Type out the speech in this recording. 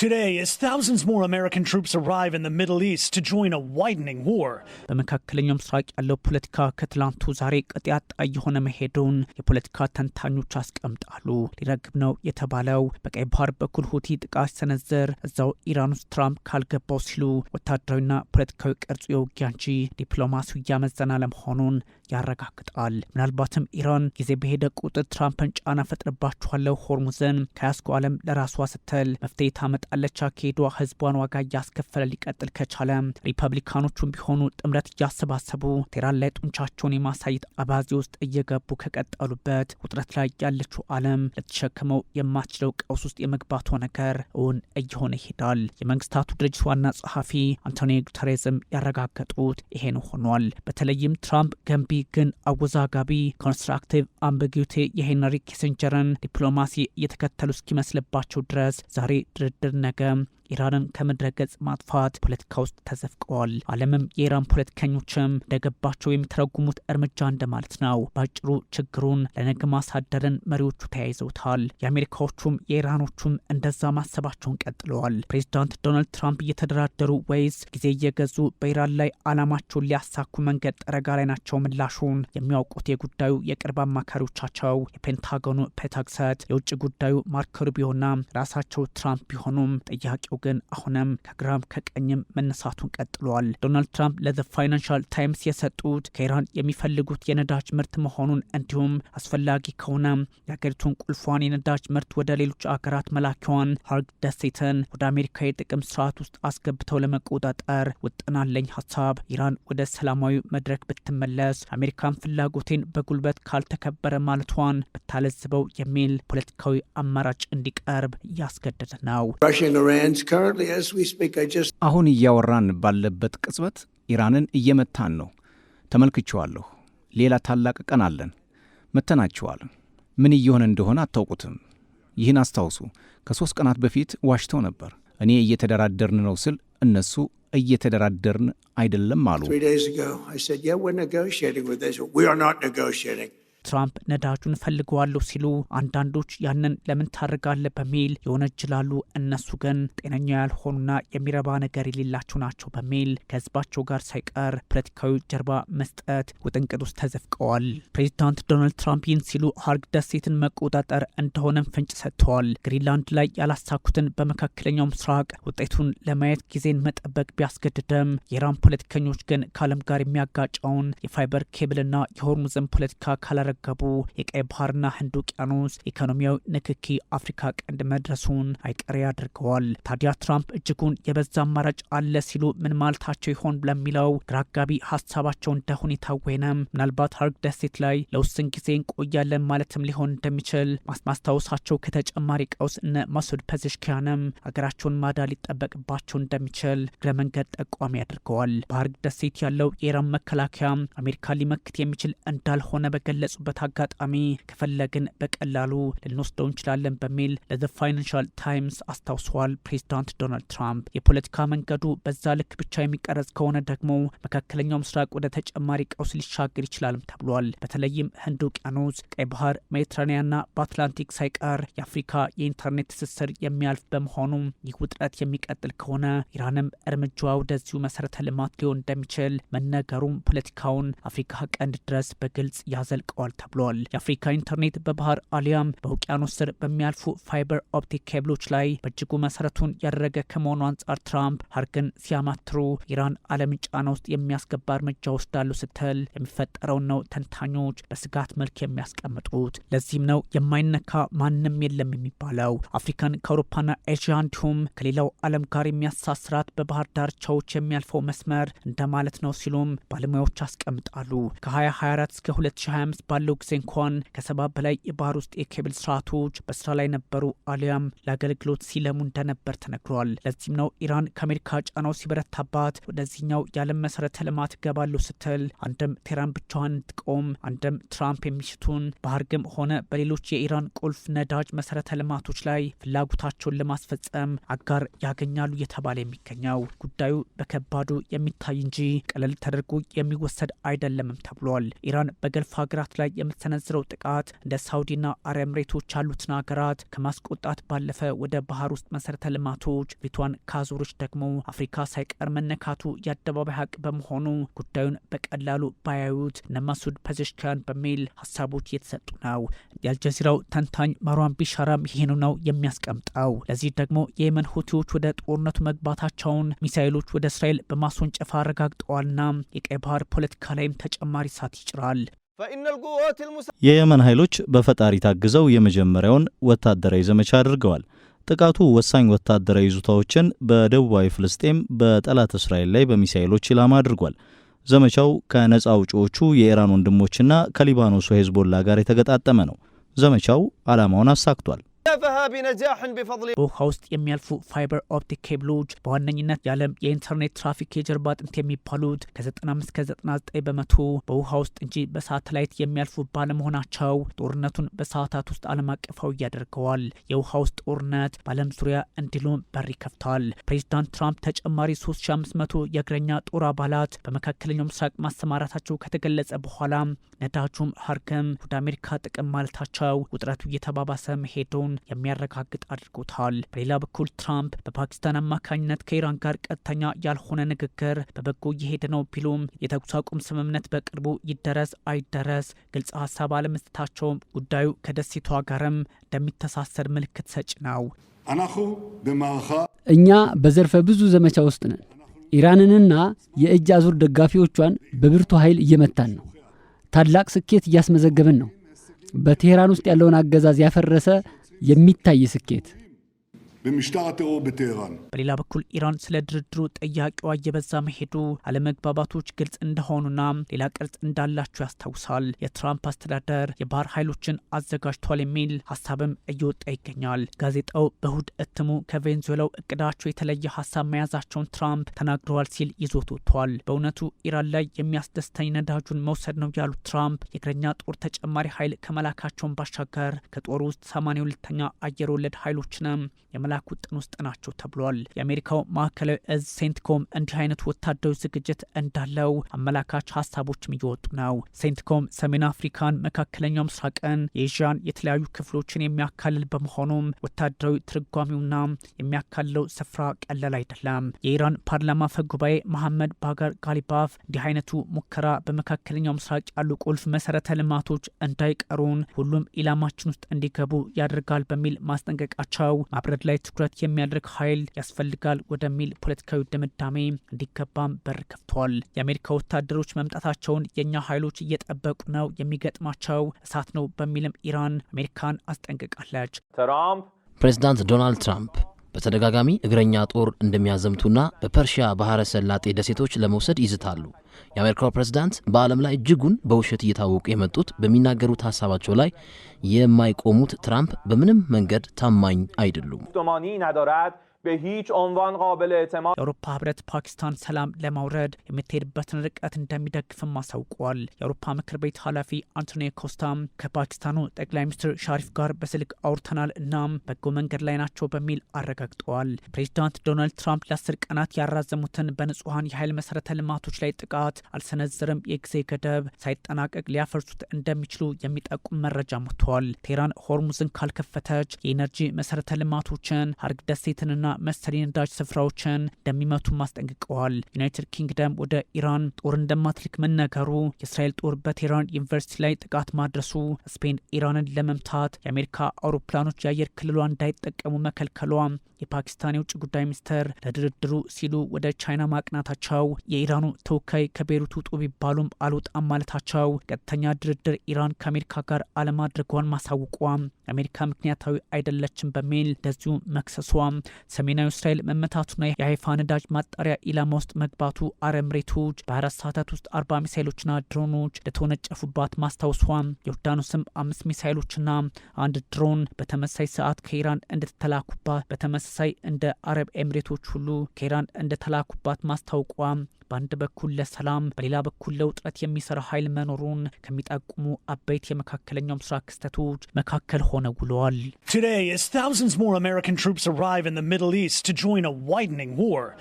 Today, as thousands more American troops arrive in the Middle East to join a widening war. በመካከለኛው ምስራቅ ያለው ፖለቲካ ከትላንቱ ዛሬ ቅጥያጣ የሆነ መሄዱን የፖለቲካ ተንታኞች አስቀምጣሉ። ሊረግብ ነው የተባለው በቀይ ባህር በኩል ሁቲ ጥቃት ሰነዘር እዛው ኢራን ውስጥ ትራምፕ ካልገባው ሲሉ ወታደራዊና ፖለቲካዊ ቅርጹ የውጊያ እንጂ ዲፕሎማሲው ያመዘና ለመሆኑን ያረጋግጣል። ምናልባትም ኢራን ጊዜ በሄደ ቁጥር ትራምፕን ጫና ፈጥርባቸዋለሁ ሆርሙዝን ከያዝኩ ዓለም ለራሷ ስትል መፍትሄ ታመጣለች አካሄዷ ህዝቧን ዋጋ እያስከፈለ ሊቀጥል ከቻለ ሪፐብሊካኖቹም ቢሆኑ ጥምረት እያሰባሰቡ ቴህራን ላይ ጡንቻቸውን የማሳየት አባዜ ውስጥ እየገቡ ከቀጠሉበት ውጥረት ላይ ያለችው ዓለም ልትሸክመው የማትችለው ቀውስ ውስጥ የመግባቷ ነገር እውን እየሆነ ይሄዳል። የመንግስታቱ ድርጅት ዋና ጸሐፊ አንቶኒዮ ጉተሬዝም ያረጋገጡት ይሄን ሆኗል። በተለይም ትራምፕ ገንቢ ግን አወዛጋቢ ኮንስትራክቲቭ አምቢጊቲ የሄንሪ ኪሲንጀርን ዲፕሎማሲ እየተከተሉ እስኪመስልባቸው ድረስ ዛሬ ድርድር ነገ ኢራንን ከምድረገጽ ማጥፋት ፖለቲካ ውስጥ ተዘፍቀዋል። ዓለምም የኢራን ፖለቲከኞችም እንደገባቸው የሚተረጉሙት እርምጃ እንደማለት ነው። ባጭሩ ችግሩን ለነገ ማሳደርን መሪዎቹ ተያይዘውታል። የአሜሪካዎቹም የኢራኖቹም እንደዛ ማሰባቸውን ቀጥለዋል። ፕሬዚዳንት ዶናልድ ትራምፕ እየተደራደሩ ወይስ ጊዜ እየገዙ በኢራን ላይ ዓላማቸውን ሊያሳኩ መንገድ ጠረጋ ላይ ናቸው? ምላሹን የሚያውቁት የጉዳዩ የቅርብ አማካሪዎቻቸው የፔንታጎኑ ፔታክሰት፣ የውጭ ጉዳዩ ማርኮ ሩቢዮና ራሳቸው ትራምፕ ቢሆኑም ጥያቄው ግን አሁንም ከግራም ከቀኝም መነሳቱን ቀጥሏል። ዶናልድ ትራምፕ ለዘ ፋይናንሻል ታይምስ የሰጡት ከኢራን የሚፈልጉት የነዳጅ ምርት መሆኑን እንዲሁም አስፈላጊ ከሆነ የሀገሪቱን ቁልፏን የነዳጅ ምርት ወደ ሌሎች አገራት መላኪዋን ሀርግ ደሴትን ወደ አሜሪካ የጥቅም ስርዓት ውስጥ አስገብተው ለመቆጣጠር ውጥናለኝ ሀሳብ ኢራን ወደ ሰላማዊ መድረክ ብትመለስ አሜሪካን ፍላጎቴን በጉልበት ካልተከበረ ማለቷን ብታለዝበው የሚል ፖለቲካዊ አማራጭ እንዲቀርብ እያስገደደ ነው። አሁን እያወራን ባለበት ቅጽበት ኢራንን እየመታን ነው። ተመልክቼዋለሁ። ሌላ ታላቅ ቀን አለን። መተናቸዋል። ምን እየሆነ እንደሆነ አታውቁትም። ይህን አስታውሱ። ከ3 ቀናት በፊት ዋሽተው ነበር። እኔ እየተደራደርን ነው ስል እነሱ እየተደራደርን አይደለም አሉ። ትራምፕ ነዳጁን ፈልገዋለሁ ሲሉ አንዳንዶች ያንን ለምን ታደርጋለህ በሚል ይወነጅላሉ። እነሱ ግን ጤነኛ ያልሆኑና የሚረባ ነገር የሌላቸው ናቸው በሚል ከህዝባቸው ጋር ሳይቀር ፖለቲካዊ ጀርባ መስጠት ውጥንቅጥ ውስጥ ተዘፍቀዋል። ፕሬዚዳንት ዶናልድ ትራምፕ ይህን ሲሉ ሀርግ ደሴትን መቆጣጠር እንደሆነም ፍንጭ ሰጥተዋል። ግሪንላንድ ላይ ያላሳኩትን በመካከለኛው ምስራቅ ውጤቱን ለማየት ጊዜን መጠበቅ ቢያስገድድም የኢራን ፖለቲከኞች ግን ከዓለም ጋር የሚያጋጨውን የፋይበር ኬብልና የሆርሙዝን ፖለቲካ ካላረ ገቡ የቀይ ባህርና ህንድ ውቅያኖስ ኢኮኖሚያዊ ንክኪ አፍሪካ ቀንድ መድረሱን አይቀሬ አድርገዋል። ታዲያ ትራምፕ እጅጉን የበዛ አማራጭ አለ ሲሉ ምን ማለታቸው ይሆን ለሚለው ግራጋቢ ሀሳባቸው እንደ ሁኔታ ወይንም ምናልባት ሀርግ ደሴት ላይ ለውስን ጊዜ እንቆያለን ማለትም ሊሆን እንደሚችል ማስታወሳቸው ከተጨማሪ ቀውስ እነ ማሱድ ፔዜሽኪያንም ሀገራቸውን ማዳ ሊጠበቅባቸው እንደሚችል እግረ መንገድ ጠቋሚ አድርገዋል። በሀርግ ደሴት ያለው የኢራን መከላከያ አሜሪካ ሊመክት የሚችል እንዳልሆነ በገለጹ አጋጣሚ ከፈለግን በቀላሉ ልንወስደው እንችላለን በሚል ለዘ ፋይናንሻል ታይምስ አስታውሰዋል። ፕሬዚዳንት ዶናልድ ትራምፕ የፖለቲካ መንገዱ በዛ ልክ ብቻ የሚቀረጽ ከሆነ ደግሞ መካከለኛው ምስራቅ ወደ ተጨማሪ ቀውስ ሊሻገር ይችላልም ተብሏል። በተለይም ህንድ ውቅያኖስ፣ ቀይ ባህር፣ ሜዲትራኒያንና በአትላንቲክ ሳይቀር የአፍሪካ የኢንተርኔት ትስስር የሚያልፍ በመሆኑ ይህ ውጥረት የሚቀጥል ከሆነ ኢራንም እርምጃዋ ወደዚሁ መሰረተ ልማት ሊሆን እንደሚችል መነገሩም ፖለቲካውን አፍሪካ ቀንድ ድረስ በግልጽ ያዘልቀዋል ተብሏል። የአፍሪካ ኢንተርኔት በባህር አሊያም በውቅያኖስ ስር በሚያልፉ ፋይበር ኦፕቲክ ኬብሎች ላይ በእጅጉ መሰረቱን ያደረገ ከመሆኑ አንጻር ትራምፕ ሀርግን ሲያማትሩ ኢራን ዓለምን ጫና ውስጥ የሚያስገባ እርምጃ ወስዳሉ ስትል የሚፈጠረውን ነው ተንታኞች በስጋት መልክ የሚያስቀምጡት። ለዚህም ነው የማይነካ ማንም የለም የሚባለው። አፍሪካን ከአውሮፓና ኤዥያ እንዲሁም ከሌላው ዓለም ጋር የሚያሳስራት በባህር ዳርቻዎች የሚያልፈው መስመር እንደማለት ነው ሲሉም ባለሙያዎች ያስቀምጣሉ። ከ2024 እስከ 2025 ባለው ጊዜ እንኳን ከ70 በላይ የባህር ውስጥ የኬብል ስርዓቶች በስራ ላይ ነበሩ አሊያም ለአገልግሎት ሲለሙ እንደነበር ተነግሯል። ለዚህም ነው ኢራን ከአሜሪካ ጫናው ሲበረታባት ወደዚህኛው የዓለም መሰረተ ልማት ገባሉ ስትል አንድም ቴህራን ብቻዋን ትቆም፣ አንድም ትራምፕ የሚሽቱን በሀርግም ሆነ በሌሎች የኢራን ቁልፍ ነዳጅ መሰረተ ልማቶች ላይ ፍላጎታቸውን ለማስፈጸም አጋር ያገኛሉ እየተባለ የሚገኘው ጉዳዩ በከባዱ የሚታይ እንጂ ቀለል ተደርጎ የሚወሰድ አይደለምም ተብሏል። ኢራን በገልፍ ሀገራት ላይ የምትሰነዝረው ጥቃት እንደ ሳውዲና አረብ ኤምሬቶች ያሉትን ሀገራት ከማስቆጣት ባለፈ ወደ ባህር ውስጥ መሰረተ ልማቶች ፊቷን ካዞሮች ደግሞ አፍሪካ ሳይቀር መነካቱ የአደባባይ ሀቅ በመሆኑ ጉዳዩን በቀላሉ ባያዩት ነማሱድ ፐዜሽኪያን በሚል ሀሳቦች እየተሰጡ ነው። የአልጀዚራው ተንታኝ ማርዋን ቢሻራም ይህኑ ነው የሚያስቀምጠው። ለዚህ ደግሞ የየመን ሁቲዎች ወደ ጦርነቱ መግባታቸውን ሚሳኤሎች ወደ እስራኤል በማስወንጨፍ አረጋግጠዋልና የቀይ ባህር ፖለቲካ ላይም ተጨማሪ እሳት ይጭራል። የየመን ኃይሎች በፈጣሪ ታግዘው የመጀመሪያውን ወታደራዊ ዘመቻ አድርገዋል። ጥቃቱ ወሳኝ ወታደራዊ ይዞታዎችን በደቡባዊ ፍልስጤም በጠላት እስራኤል ላይ በሚሳኤሎች ኢላማ አድርጓል። ዘመቻው ከነጻ አውጪዎቹ የኢራን ወንድሞችና ከሊባኖሱ ሄዝቦላ ጋር የተገጣጠመ ነው። ዘመቻው ዓላማውን አሳክቷል። በውሃ ውስጥ የሚያልፉ ፋይበር ኦፕቲክ ኬብሎች በዋነኝነት የዓለም የኢንተርኔት ትራፊክ የጀርባ አጥንት የሚባሉት ከ95-99 በመቶ በውሃ ውስጥ እንጂ በሳተላይት የሚያልፉ ባለመሆናቸው ጦርነቱን በሰዓታት ውስጥ ዓለም አቀፋዊ ያደርገዋል። የውሃ ውስጥ ጦርነት በዓለም ዙሪያ እንዲሉም በር ይከፍታል። ፕሬዚዳንት ትራምፕ ተጨማሪ 3500 የእግረኛ ጦር አባላት በመካከለኛው ምስራቅ ማሰማራታቸው ከተገለጸ በኋላ ነዳጁም ሀርገም ወደ አሜሪካ ጥቅም ማለታቸው ውጥረቱ እየተባባሰ መሄዱን የሚያረጋግጥ አድርጎታል። በሌላ በኩል ትራምፕ በፓኪስታን አማካኝነት ከኢራን ጋር ቀጥተኛ ያልሆነ ንግግር በበጎ እየሄደ ነው ቢሉም የተኩስ አቁም ስምምነት በቅርቡ ይደረስ አይደረስ ግልጽ ሀሳብ አለመስጠታቸው ጉዳዩ ከደሴቷ ጋርም እንደሚተሳሰር ምልክት ሰጪ ነው። እኛ በዘርፈ ብዙ ዘመቻ ውስጥ ነን። ኢራንንና የእጅ አዙር ደጋፊዎቿን በብርቱ ኃይል እየመታን ነው። ታላቅ ስኬት እያስመዘገብን ነው። በቴህራን ውስጥ ያለውን አገዛዝ ያፈረሰ የሚታይ ስኬት። በሌላ በኩል ኢራን ስለ ድርድሩ ጥያቄዋ እየበዛ መሄዱ አለመግባባቶች ግልጽ እንደሆኑና ሌላ ቅርጽ እንዳላቸው ያስታውሳል። የትራምፕ አስተዳደር የባህር ኃይሎችን አዘጋጅቷል የሚል ሀሳብም እየወጣ ይገኛል። ጋዜጣው በእሁድ እትሙ ከቬንዙዌላው እቅዳቸው የተለየ ሀሳብ መያዛቸውን ትራምፕ ተናግረዋል ሲል ይዞት ወጥቷል። በእውነቱ ኢራን ላይ የሚያስደስተኝ ነዳጁን መውሰድ ነው ያሉት ትራምፕ የእግረኛ ጦር ተጨማሪ ኃይል ከመላካቸውን ባሻገር ከጦር ውስጥ 82ኛ አየር ወለድ ኃይሎችንም የመላክ ውጥን ውስጥ ናቸው ተብሏል። የአሜሪካው ማዕከላዊ እዝ ሴንትኮም እንዲህ አይነት ወታደራዊ ዝግጅት እንዳለው አመላካች ሀሳቦችም እየወጡ ነው። ሴንትኮም ሰሜን አፍሪካን፣ መካከለኛው ምስራቅን፣ የኤዥያን የተለያዩ ክፍሎችን የሚያካልል በመሆኑም ወታደራዊ ትርጓሜውና የሚያካልለው ስፍራ ቀላል አይደለም። የኢራን ፓርላማ አፈ ጉባኤ መሐመድ ባጋር ጋሊባፍ እንዲህ አይነቱ ሙከራ በመካከለኛው ምስራቅ ያሉ ቁልፍ መሰረተ ልማቶች እንዳይቀሩን ሁሉም ኢላማችን ውስጥ እንዲገቡ ያደርጋል በሚል ማስጠንቀቃቸው ማብረድ ላይ ትኩረት የሚያደርግ ኃይል ያስፈልጋል ወደሚል ፖለቲካዊ ድምዳሜ እንዲገባም በር ከፍቷል። የአሜሪካ ወታደሮች መምጣታቸውን የእኛ ኃይሎች እየጠበቁ ነው፣ የሚገጥማቸው እሳት ነው በሚልም ኢራን አሜሪካን አስጠንቅቃለች። ፕሬዚዳንት ዶናልድ ትራምፕ በተደጋጋሚ እግረኛ ጦር እንደሚያዘምቱና በፐርሺያ ባህረ ሰላጤ ደሴቶች ለመውሰድ ይዝታሉ። የአሜሪካው ፕሬዝዳንት በዓለም ላይ እጅጉን በውሸት እየታወቁ የመጡት በሚናገሩት ሀሳባቸው ላይ የማይቆሙት ትራምፕ በምንም መንገድ ታማኝ አይደሉም። የአውሮፓ ህብረት ፓኪስታን ሰላም ለማውረድ የምትሄድበትን ርቀት እንደሚደግፍም አሳውቋል። የአውሮፓ ምክር ቤት ኃላፊ አንቶኒዮ ኮስታም ከፓኪስታኑ ጠቅላይ ሚኒስትር ሻሪፍ ጋር በስልክ አውርተናል እናም በጎ መንገድ ላይ ናቸው በሚል አረጋግጠዋል። ፕሬዚዳንት ዶናልድ ትራምፕ ለ10 ቀናት ያራዘሙትን በንጹሐን የኃይል መሰረተ ልማቶች ላይ ጥቃት አልሰነዝርም የጊዜ ገደብ ሳይጠናቀቅ ሊያፈርሱት እንደሚችሉ የሚጠቁም መረጃ ሞጥቷል። ቴህራን ሆርሙዝን ካልከፈተች የኢነርጂ መሰረተ ልማቶችን ሀርግ ደሴትንና መሰል የነዳጅ ስፍራዎችን እንደሚመቱ ማስጠንቅቀዋል። ዩናይትድ ኪንግደም ወደ ኢራን ጦር እንደማትልክ መነገሩ፣ የእስራኤል ጦር በቴህራን ዩኒቨርሲቲ ላይ ጥቃት ማድረሱ፣ ስፔን ኢራንን ለመምታት የአሜሪካ አውሮፕላኖች የአየር ክልሏ እንዳይጠቀሙ መከልከሏ፣ የፓኪስታን የውጭ ጉዳይ ሚኒስትር ለድርድሩ ሲሉ ወደ ቻይና ማቅናታቸው፣ የኢራኑ ተወካይ ከቤይሩት ውጡ ቢባሉም አልወጣም ማለታቸው፣ ቀጥተኛ ድርድር ኢራን ከአሜሪካ ጋር አለማድረጓን ማሳውቋ፣ አሜሪካ ምክንያታዊ አይደለችም በሚል እንደዚሁ መክሰሷ፣ ሰሜናዊ እስራኤል መመታቱና የሀይፋ ነዳጅ ማጣሪያ ኢላማ ውስጥ መግባቱ አረብ ኤሚሬቶች በ24 ሰዓታት ውስጥ 40 ሚሳይሎችና ድሮኖች ለተወነጨፉባት ማስታወሷ፣ ዮርዳኖስም 5 ሚሳይሎችና 1 ድሮን በተመሳይ ሰዓት ከኢራን እንደተላኩባት በተመሳሳይ እንደ አረብ ኤሚሬቶች ሁሉ ከኢራን እንደተላኩባት ማስታወቋ በአንድ በኩል ለሰላም በሌላ በኩል ለውጥረት የሚሰራ ኃይል መኖሩን ከሚጠቁሙ አበይት የመካከለኛው ምስራቅ ክስተቶች መካከል ሆነው ውለዋል። Today, as thousands more American troops arrive in the Middle East to join a widening war,